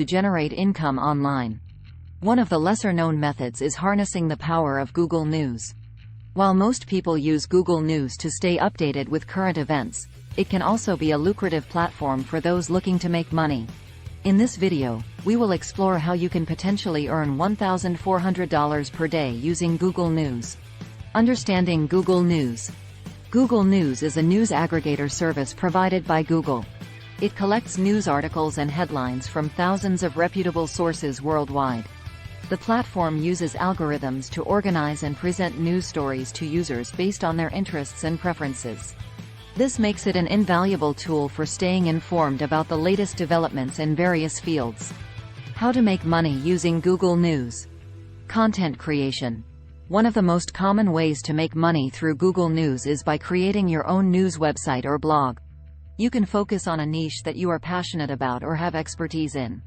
to generate income online. One of the lesser-known methods is harnessing the power of Google News. While most people use Google News to stay updated with current events, it can also be a lucrative platform for those looking to make money. In this video, we will explore how you can potentially earn $1,400 per day using Google News. Understanding Google News. Google News is a news aggregator service provided by Google. It collects news articles and headlines from thousands of reputable sources worldwide. The platform uses algorithms to organize and present news stories to users based on their interests and preferences. This makes it an invaluable tool for staying informed about the latest developments in various fields. How to make money using Google News. Content creation. One of the most common ways to make money through Google News is by creating your own news website or blog. You can focus on a niche that you are passionate about or have expertise in.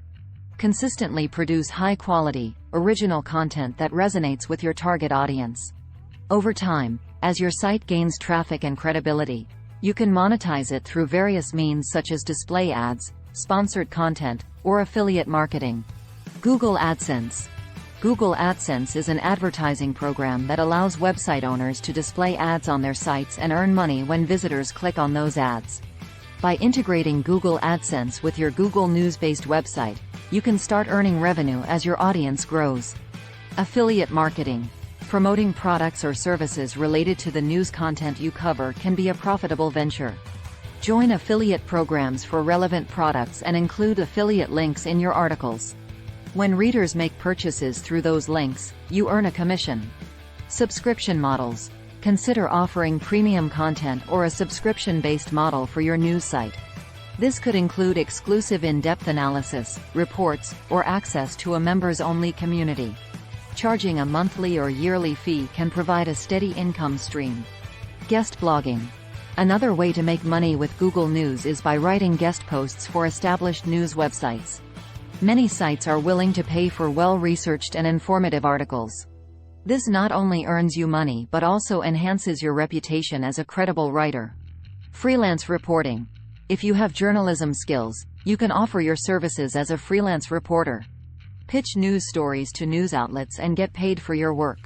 Consistently produce high-quality, original content that resonates with your target audience. Over time, as your site gains traffic and credibility, you can monetize it through various means such as display ads, sponsored content, or affiliate marketing. Google AdSense. Google AdSense is an advertising program that allows website owners to display ads on their sites and earn money when visitors click on those ads. By integrating Google AdSense with your Google News-based website, you can start earning revenue as your audience grows. Affiliate marketing. Promoting products or services related to the news content you cover can be a profitable venture. Join affiliate programs for relevant products and include affiliate links in your articles. When readers make purchases through those links, you earn a commission. Subscription models. Consider offering premium content or a subscription-based model for your news site. This could include exclusive in-depth analysis, reports, or access to a members-only community. Charging a monthly or yearly fee can provide a steady income stream. Guest blogging. Another way to make money with Google News is by writing guest posts for established news websites. Many sites are willing to pay for well-researched and informative articles. This not only earns you money but also enhances your reputation as a credible writer. Freelance reporting. If you have journalism skills, you can offer your services as a freelance reporter. Pitch news stories to news outlets and get paid for your work.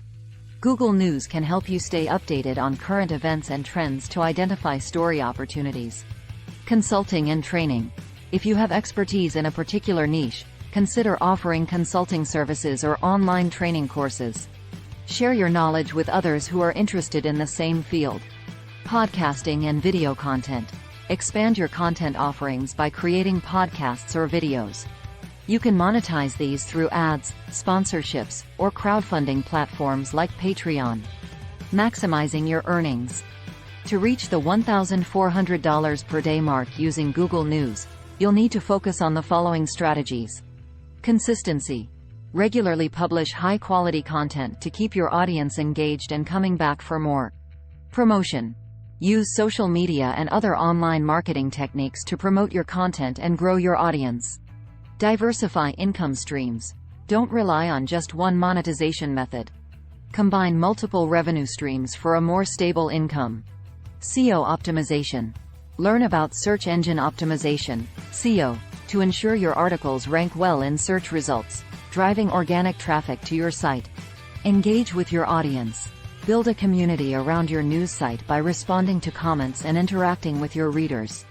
Google News can help you stay updated on current events and trends to identify story opportunities. Consulting and training. If you have expertise in a particular niche, consider offering consulting services or online training courses. Share your knowledge with others who are interested in the same field. Podcasting and video content. Expand your content offerings by creating podcasts or videos. You can monetize these through ads, sponsorships, or crowdfunding platforms like Patreon. Maximizing your earnings. To reach the $1,400 per day mark using Google News, you'll need to focus on the following strategies. Consistency. Regularly publish high-quality content to keep your audience engaged and coming back for more. Promotion. Use social media and other online marketing techniques to promote your content and grow your audience. Diversify income streams. Don't rely on just one monetization method. Combine multiple revenue streams for a more stable income. SEO optimization. Learn about search engine optimization, SEO, to ensure your articles rank well in search results, driving organic traffic to your site. Engage with your audience. Build a community around your news site by responding to comments and interacting with your readers.